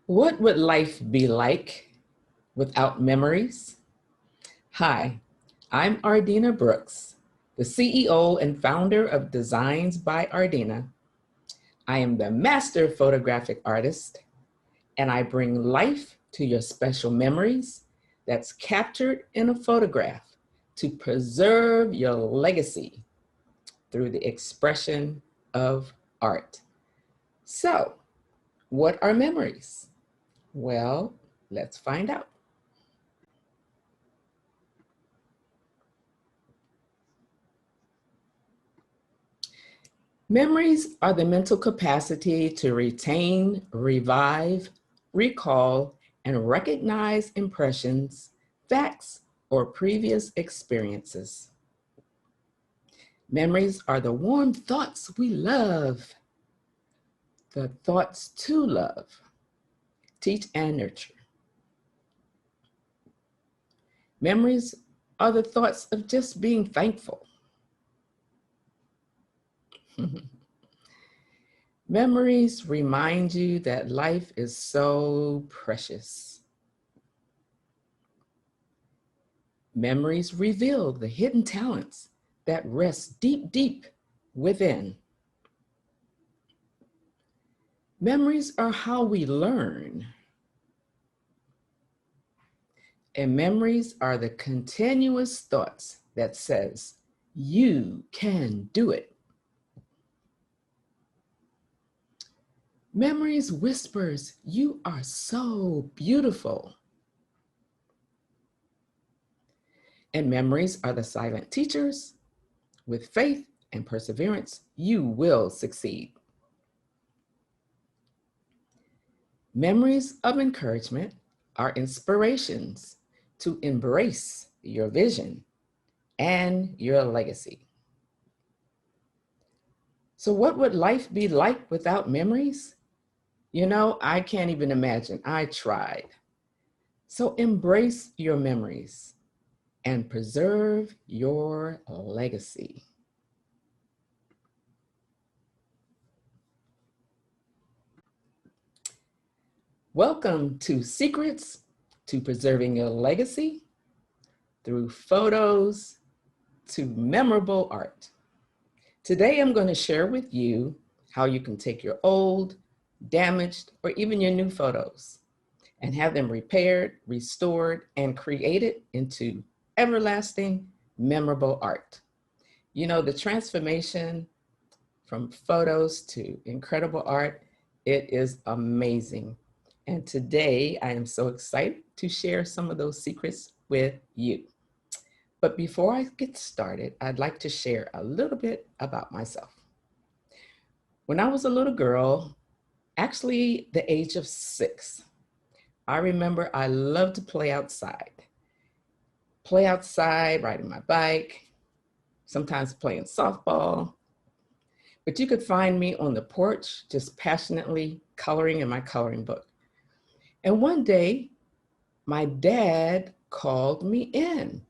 What would life be like without memories? Hi, I'm Ardena Brooks, the CEO and founder of Designs by Ardena. I am the master photographic artist, and I bring life to your special memories that's captured in a photograph to preserve your legacy through the expression of art. So, what are memories? Well, let's find out. Memories are the mental capacity to retain, revive, recall, and recognize impressions, facts, or previous experiences. Memories are the warm thoughts we love, the thoughts to love, teach, and nurture. Memories are the thoughts of just being thankful. Memories remind you that life is so precious. Memories reveal the hidden talents that rest deep, deep within. Memories are how we learn. And memories are the continuous thoughts that says, you can do it. Memories whispers, you are so beautiful. And memories are the silent teachers. With faith and perseverance, you will succeed. Memories of encouragement are inspirations to embrace your vision and your legacy. So what would life be like without memories? You know, I can't even imagine. I tried. So embrace your memories and preserve your legacy. Welcome to Secrets to Preserving Your Legacy through photos to memorable art. Today, I'm going to share with you how you can take your old, damaged, or even your new photos and have them repaired, restored, and created into everlasting, memorable art. You know, the transformation from photos to incredible art, it is amazing. And today, I am so excited to share some of those secrets with you. But before I get started, I'd like to share a little bit about myself. When I was a little girl, actually the age of 6, I remember I loved to play outside. Play outside, riding my bike, sometimes playing softball. But you could find me on the porch, just passionately coloring in my coloring book. And one day, my dad called me in.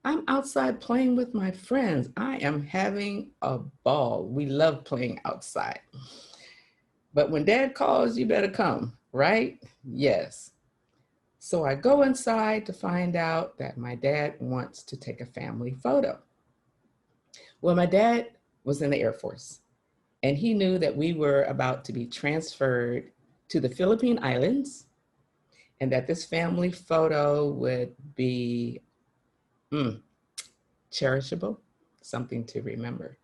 I'm outside playing with my friends. I am having a ball. We love playing outside. But when dad calls, you better come, right? Yes. So I go inside to find out that my dad wants to take a family photo. Well, my dad was in the Air Force, and he knew that we were about to be transferred to the Philippine Islands, and that this family photo would be cherishable, something to remember.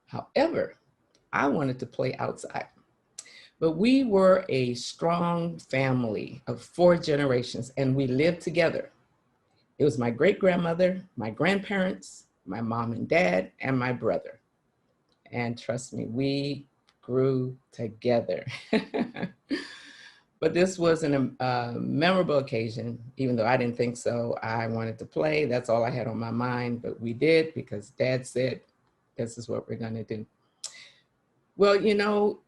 However, I wanted to play outside. But we were a strong family of 4 generations, and we lived together. It was my great-grandmother, my grandparents, my mom and dad, and my brother. And trust me, we grew together. But this was a memorable occasion. Even though I didn't think so, I wanted to play. That's all I had on my mind, but we did because Dad said, this is what we're gonna do. Well, you know,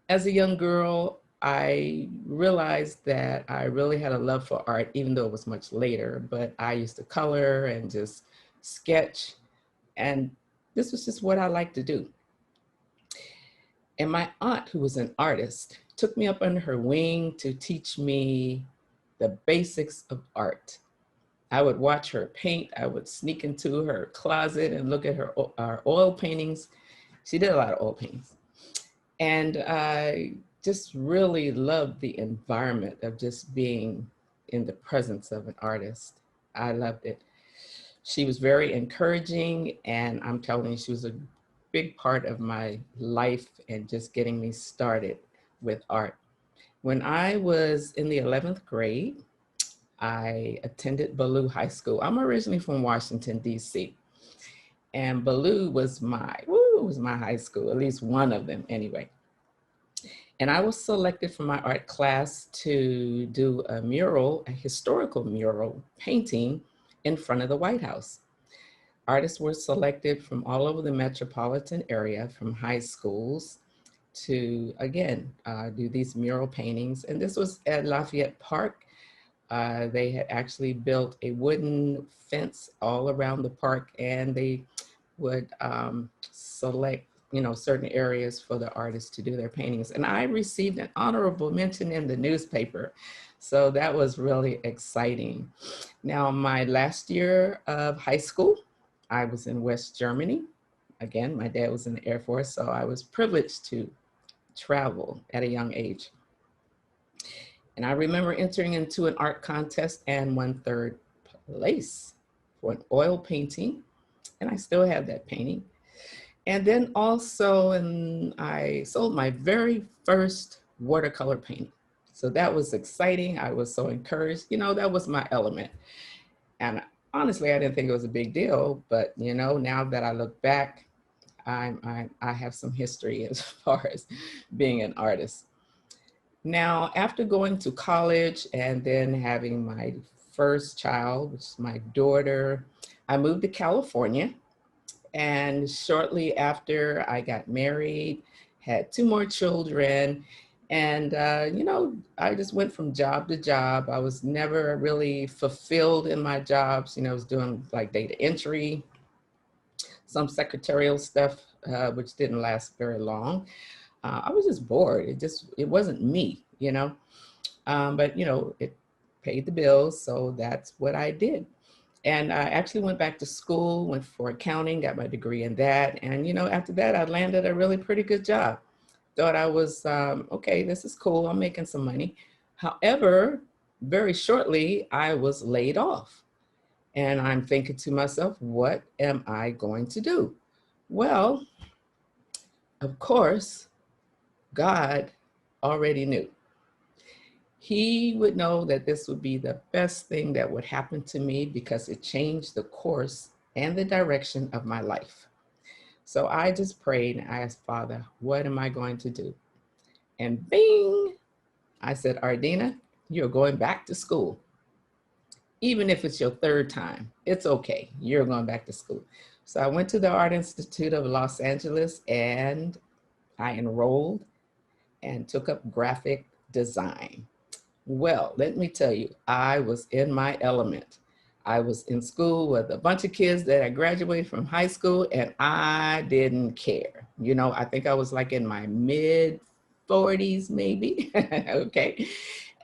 as a young girl, I realized that I really had a love for art, even though it was much later, but I used to color and just sketch. And this was just what I like to do. And my aunt, who was an artist, took me up under her wing to teach me the basics of art. I would watch her paint. I would sneak into her closet and look at her oil paintings. She did a lot of oil paintings. And I just really loved the environment of just being in the presence of an artist. I loved it. She was very encouraging, and I'm telling you, she was a big part of my life and just getting me started with art. When I was in the 11th grade, I attended Ballou High School. I'm originally from Washington, D.C. And Ballou was my high school, at least one of them anyway. And I was selected for my art class to do a mural, a historical mural painting in front of the White House. Artists were selected from all over the metropolitan area, from high schools, to, again, do these mural paintings. And this was at Lafayette Park. They had actually built a wooden fence all around the park, and they would select, certain areas for the artists to do their paintings. And I received an honorable mention in the newspaper. So that was really exciting. Now, my last year of high school, I was in West Germany. Again, my dad was in the Air Force, so I was privileged to travel at a young age. And I remember entering into an art contest and won third place for an oil painting. And I still have that painting. And then also, I sold my very first watercolor painting. So that was exciting. I was so encouraged. That was my element. And honestly, I didn't think it was a big deal. But, now that I look back, I have some history as far as being an artist. Now, after going to college and then having my first child, which is my daughter, I moved to California. And shortly after, I got married, had 2 more children. And, I just went from job to job. I was never really fulfilled in my jobs. I was doing like data entry, some secretarial stuff, which didn't last very long. I was just bored. It wasn't me, but, it paid the bills. So that's what I did. And I actually went back to school, went for accounting, got my degree in that. And, after that, I landed a really pretty good job. Thought I was, okay, this is cool. I'm making some money. However, very shortly, I was laid off. And I'm thinking to myself, what am I going to do? Well, of course, God already knew. He would know that this would be the best thing that would happen to me because it changed the course and the direction of my life. So I just prayed and I asked, Father, what am I going to do? And bing, I said, Ardena, you're going back to school. Even if it's your third time, it's okay. You're going back to school. So I went to the Art Institute of Los Angeles and I enrolled and took up graphic design. Well, let me tell you, I was in my element. I was in school with a bunch of kids that had graduated from high school and I didn't care. I think I was like in my mid 40s maybe, okay?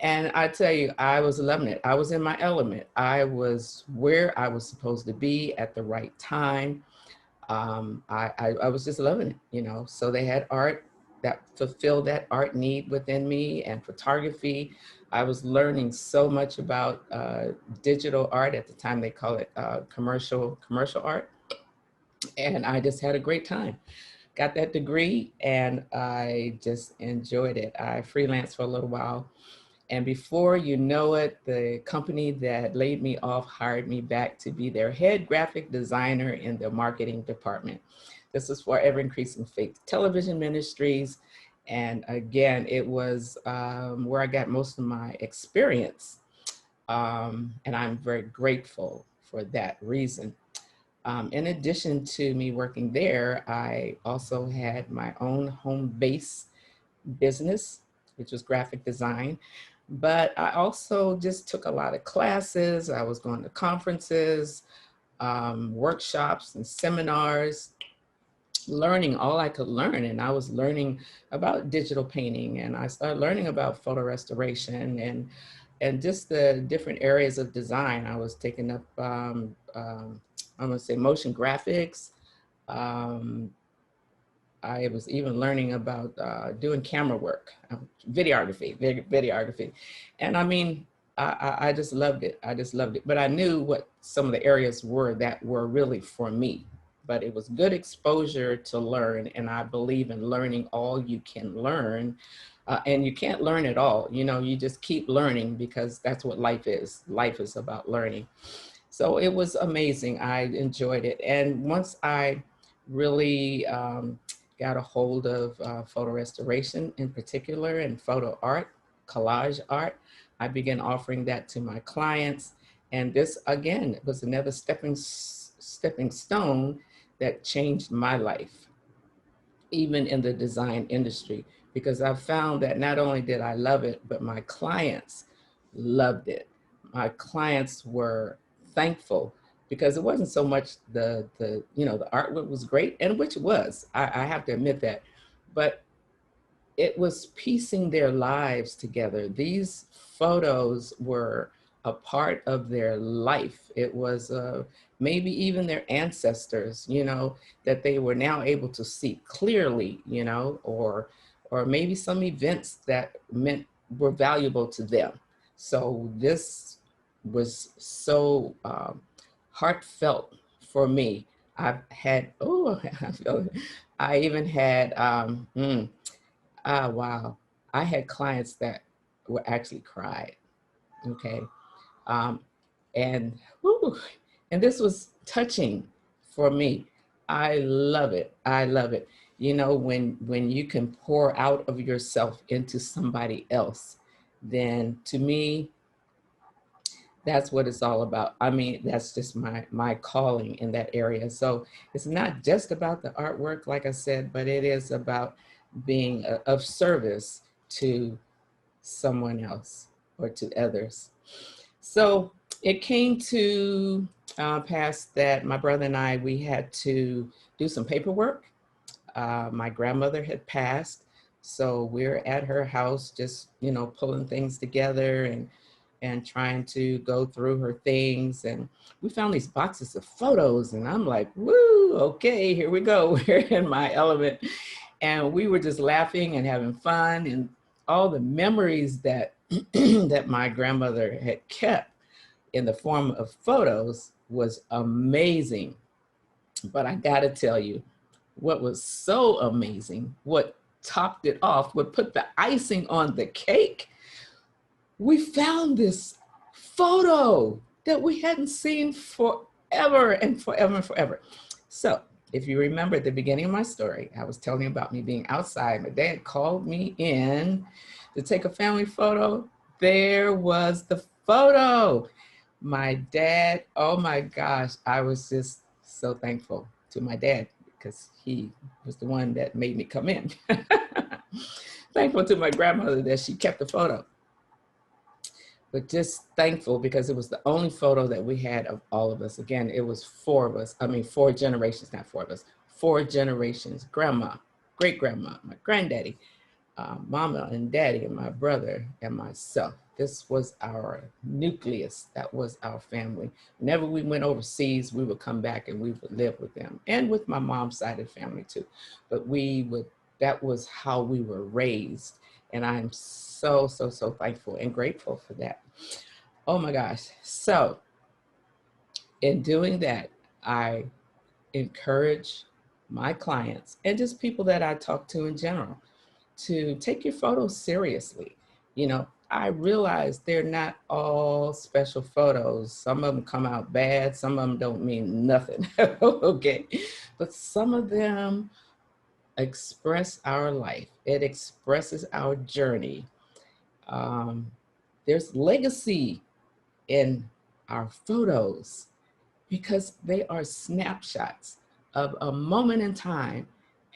And I tell you, I was loving it. I was in my element. I was where I was supposed to be at the right time. I was just loving it, So they had art that fulfilled that art need within me and photography. I was learning so much about digital art. At the time, they call it commercial art. And I just had a great time. Got that degree and I just enjoyed it. I freelanced for a little while. And before you know it, the company that laid me off hired me back to be their head graphic designer in the marketing department. This is for Ever Increasing Faith Television Ministries. And again, it was where I got most of my experience. And I'm very grateful for that reason. In addition to me working there, I also had my own home base business, which was graphic design. But I also just took a lot of classes. I was going to conferences, workshops and seminars. learning all I could learn. And I was learning about digital painting, and I started learning about photo restoration and just the different areas of design. I was taking up, I'm gonna say motion graphics. Um, I was even learning about doing camera work, videography. And I mean, I just loved it. I just loved it. But I knew what some of the areas were that were really for me. But it was good exposure to learn. And I believe in learning all you can learn. And you can't learn it all. You know, you just keep learning, because that's what life is. Life is about learning. So it was amazing. I enjoyed it. And once I really got a hold of photo restoration in particular, and photo art, collage art, I began offering that to my clients. And this, again, was another stepping stone that changed my life, even in the design industry, because I found that not only did I love it, but my clients loved it. My clients were thankful, because it wasn't so much the artwork was great, and which it was, I have to admit that, but it was piecing their lives together. These photos were a part of their life. It was maybe even their ancestors, that they were now able to see clearly, or maybe some events that were valuable to them. So this was so heartfelt for me. I've had, I even had, wow. I had clients that were actually cried. Okay. Um, and, whew, and this was touching for me. I love it. I love it. When you can pour out of yourself into somebody else, then to me, that's what it's all about. I mean, that's just my calling in that area. So it's not just about the artwork, like I said, but it is about being of service to someone else or to others. So it came to pass that my brother and I, we had to do some paperwork. My grandmother had passed, so we're at her house just, pulling things together and trying to go through her things. And we found these boxes of photos, and I'm like, woo, okay, here we go. We're in my element. And we were just laughing and having fun, and all the memories that that my grandmother had kept in the form of photos was amazing. But I gotta tell you, what was so amazing, what topped it off, what put the icing on the cake, we found this photo that we hadn't seen forever and forever and forever. So if you remember at the beginning of my story, I was telling you about me being outside. My dad called me in to take a family photo. There was the photo. My dad, oh my gosh, I was just so thankful to my dad, because he was the one that made me come in. Thankful to my grandmother that she kept the photo. But just thankful, because it was the only photo that we had of all of us. Again, it was four of us. I mean, four generations, not four of us, four generations. Grandma, great grandma, my granddaddy, mama and daddy, and my brother and myself. This was our nucleus. That was our family. Whenever we went overseas, we would come back and we would live with them, and with my mom's side of the family too. But that was how we were raised. And I'm so, so, so thankful and grateful for that. Oh my gosh. So in doing that, I encourage my clients and just people that I talk to in general to take your photos seriously. I realize they're not all special photos. Some of them come out bad. Some of them don't mean nothing. Okay. But some of them express our life. It expresses our journey. There's legacy in our photos, because they are snapshots of a moment in time.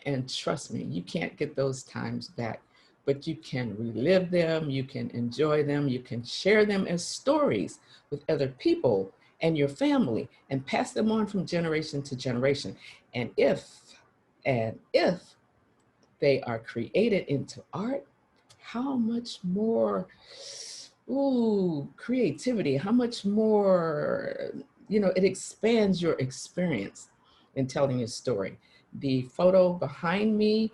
And trust me, you can't get those times back, but you can relive them, you can enjoy them, you can share them as stories with other people and your family, and pass them on from generation to generation. And if And if they are created into art, how much more, creativity, how much more, it expands your experience in telling your story. The photo behind me,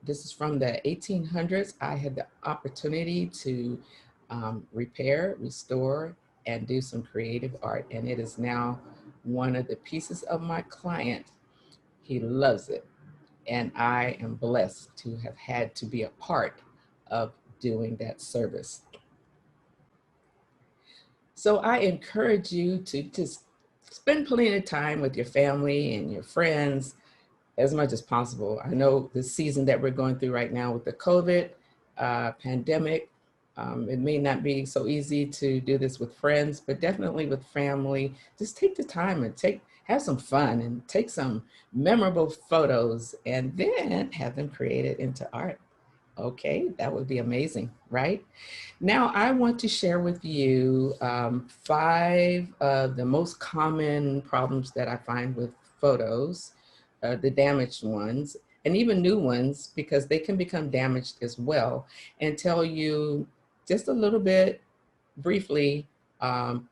this is from the 1800s. I had the opportunity to repair, restore, and do some creative art, and it is now one of the pieces of my client. He loves it, and I am blessed to have had to be a part of doing that service. So I encourage you to just spend plenty of time with your family and your friends as much as possible. I know the season that we're going through right now with the COVID pandemic, it may not be so easy to do this with friends, but definitely with family. Just take the time and have some fun and take some memorable photos and then have them created into art. Okay, that would be amazing, right? Now, I want to share with you 5 of the most common problems that I find with photos, the damaged ones, and even new ones, because they can become damaged as well, and tell you just a little bit briefly,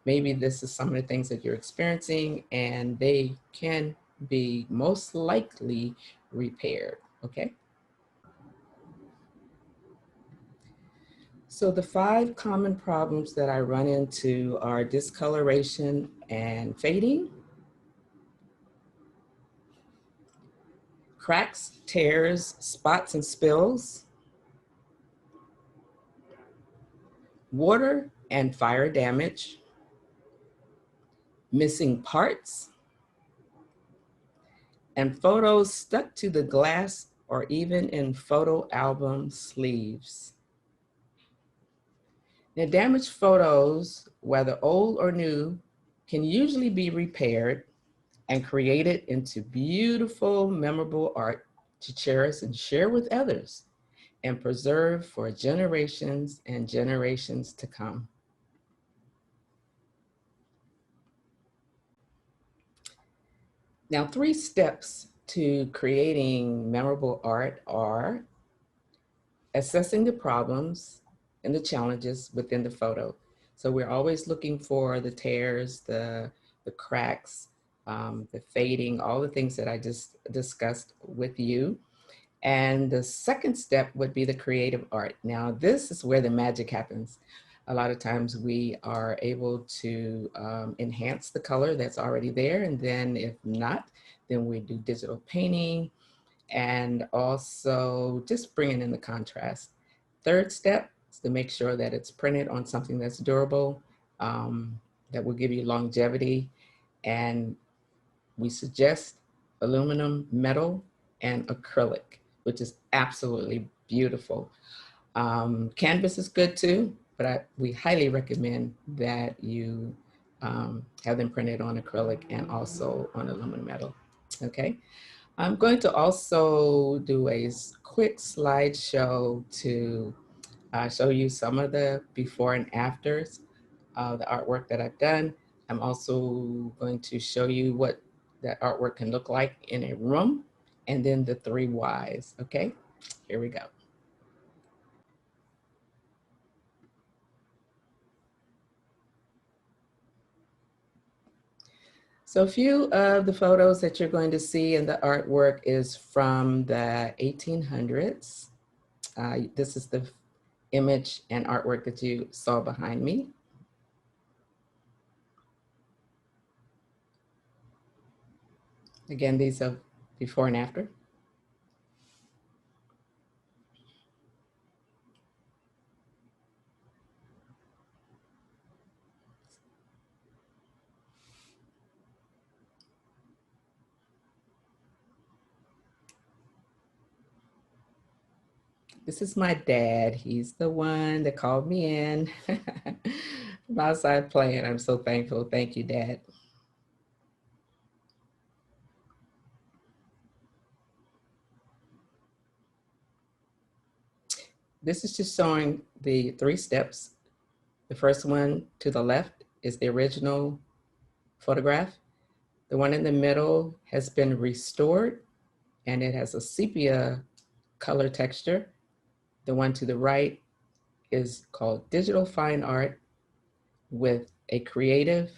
maybe this is some of the things that you're experiencing, and they can be most likely repaired, okay? So the 5 common problems that I run into are discoloration and fading, cracks, tears, spots and spills, water and fire damage, missing parts, and photos stuck to the glass or even in photo album sleeves. Now, damaged photos, whether old or new, can usually be repaired and created into beautiful, memorable art to cherish and share with others and preserve for generations and generations to come. Now, 3 steps to creating memorable art are assessing the problems and the challenges within the photo. So we're always looking for the tears, the cracks, the fading, all the things that I just discussed with you. And the second step would be the creative art. Now, this is where the magic happens. A lot of times we are able to enhance the color that's already there. And then if not, then we do digital painting and also just bringing in the contrast. Third step is to make sure that it's printed on something that's durable, that will give you longevity. And we suggest aluminum, metal, and acrylic, which is absolutely beautiful. Canvas is good too, but we highly recommend that you have them printed on acrylic and also on aluminum metal, okay? I'm going to also do a quick slideshow to show you some of the before and afters of the artwork that I've done. I'm also going to show you what that artwork can look like in a room, and then the 3 whys, okay? Here we go. So a few of the photos that you're going to see in the artwork is from the 1800s. This is the image and artwork that you saw behind me. Again, these are before and after. This is my dad. He's the one that called me in from outside playing. I'm so thankful. Thank you, Dad. This is just showing the 3 steps. The first one to the left is the original photograph. The one in the middle has been restored. and it has a sepia color texture. The one to the right is called Digital Fine Art with a creative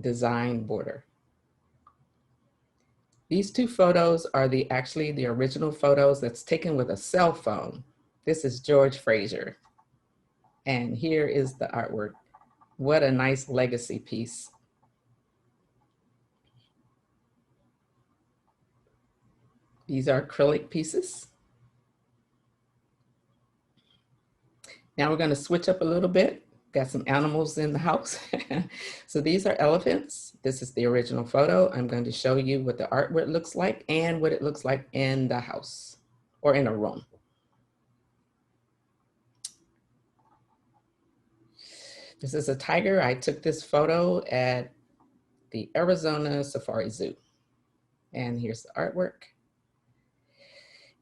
design border. These two photos are actually the original photos that's taken with a cell phone. This is George Fraser. And here is the artwork. What a nice legacy piece. These are acrylic pieces. Now we're going to switch up a little bit. Got some animals in the house. So these are elephants. This is the original photo. I'm going to show you what the artwork looks like and what it looks like in the house or in a room. This is a tiger. I took this photo at the Arizona Safari Zoo. And here's the artwork.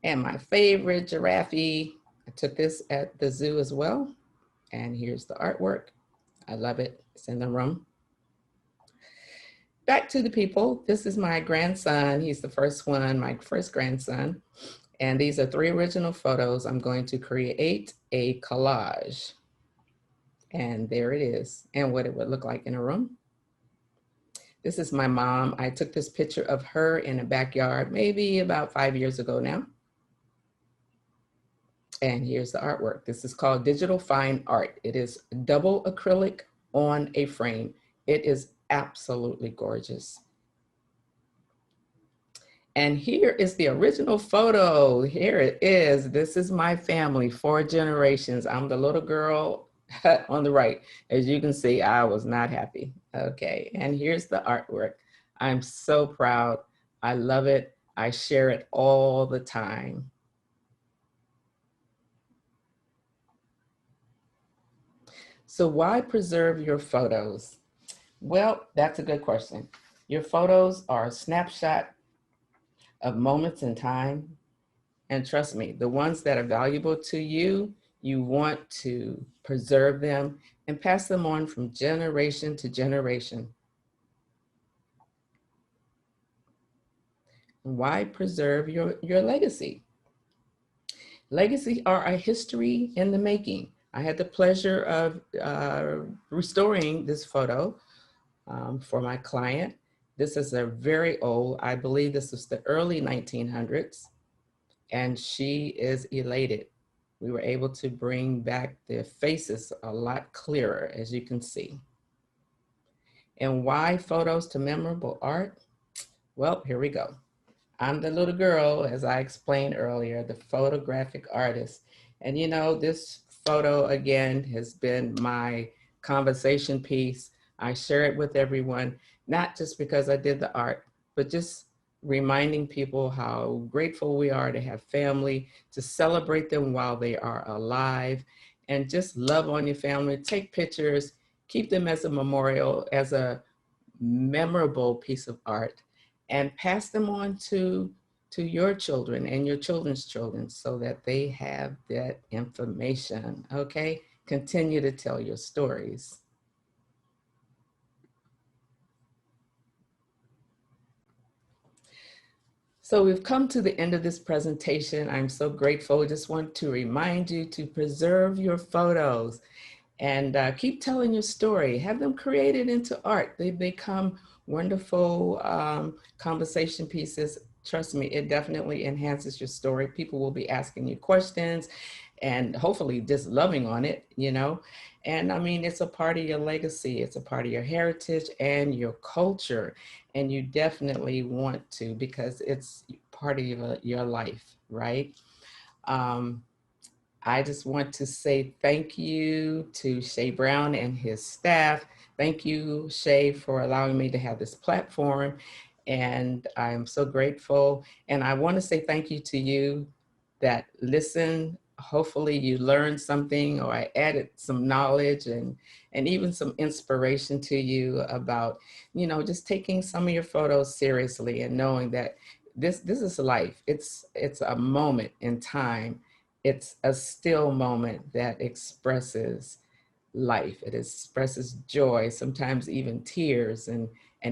And my favorite giraffe, I took this at the zoo as well. And here's the artwork. I love it. It's in the room. Back to the people. This is my grandson. He's the first one, my first grandson. And these are 3 original photos. I'm going to create a collage. And there it is, and what it would look like in a room. This is my mom. I took this picture of her in a backyard, maybe about 5 years ago now. And here's the artwork. This is called Digital Fine Art. It is double acrylic on a frame. It is absolutely gorgeous. And here is the original photo. Here it is. This is my family, 4 generations. I'm the little girl on the right. As you can see, I was not happy. Okay, and here's the artwork. I'm so proud. I love it. I share it all the time. So why preserve your photos? Well, that's a good question. Your photos are a snapshot of moments in time. And trust me, the ones that are valuable to you, you want to preserve them and pass them on from generation to generation. Why preserve your legacy? Legacy are a history in the making. I had the pleasure of restoring this photo for my client. This is a very old, I believe this was the early 1900s, and she is elated. We were able to bring back their faces a lot clearer, as you can see. And why photos to memorable art? Well, here we go. I'm the little girl, as I explained earlier, the photographic artist. And you know, this photo again has been my conversation piece. I share it with everyone, not just because I did the art, but just reminding people how grateful we are to have family, to celebrate them while they are alive, and just love on your family, take pictures, keep them as a memorial, as a memorable piece of art, and pass them on to your children and your children's children so that they have that information, okay? Continue to tell your stories. So we've come to the end of this presentation. I'm so grateful. I just want to remind you to preserve your photos and keep telling your story. Have them created into art. They become wonderful conversation pieces. Trust me, it definitely enhances your story. People will be asking you questions and hopefully just loving on it, you know? And I mean, it's a part of your legacy. It's a part of your heritage and your culture. And you definitely want to, because it's part of your life, right? I just want to say thank you to Shay Brown and his staff. Thank you, Shay, for allowing me to have this platform. And I'm so grateful. And I want to say thank you to you that listen. Hopefully you learned something, or I added some knowledge and even some inspiration to you about, you know, just taking some of your photos seriously and knowing that this is life. It's a moment in time. It's a still moment that expresses life. It expresses joy, sometimes even tears and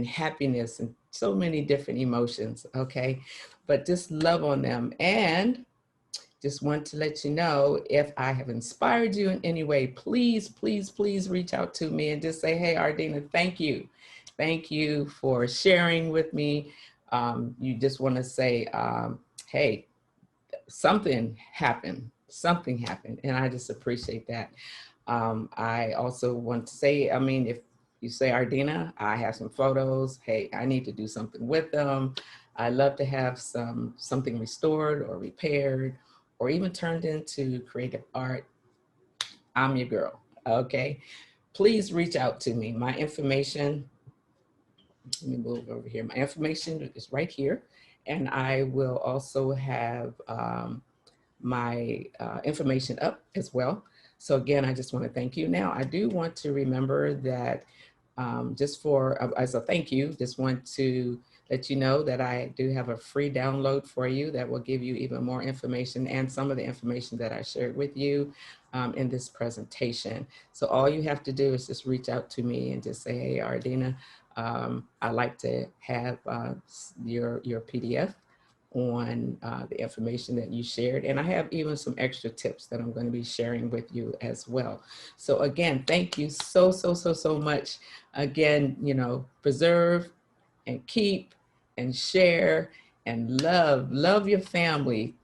happiness, and so many different emotions, okay? But just love on them. And just want to let you know, if I have inspired you in any way, please, please, please reach out to me and just say, hey, Ardena, thank you. Thank you for sharing with me. You just want to say, hey, something happened, and I just appreciate that. I also want to say, I mean, if you say, Ardena, I have some photos, hey, I need to do something with them. I love to have something restored or repaired or even turned into creative art. I'm your girl, okay? Please reach out to me. My information, let me move over here. My information is right here. And I will also have my information up as well. So again, I just want to thank you. Now, I do want to remember that just for, as a thank you, just want to let you know that I do have a free download for you that will give you even more information and some of the information that I shared with you in this presentation. So all you have to do is just reach out to me and just say, hey, Ardena, I'd like to have your PDF on the information that you shared. And I have even some extra tips that I'm going to be sharing with you as well. So again, thank you so, so, so, so much. Again, you know, preserve and keep and share and love your family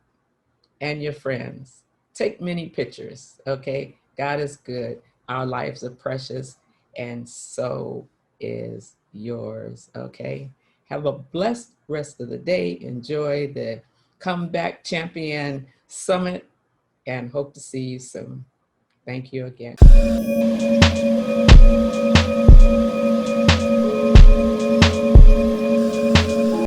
and your friends. Take many pictures, okay? God is good. Our lives are precious, and so is yours, okay? Have a blessed rest of the day. Enjoy the Comeback Champion Summit, and hope to see you soon. Thank you again.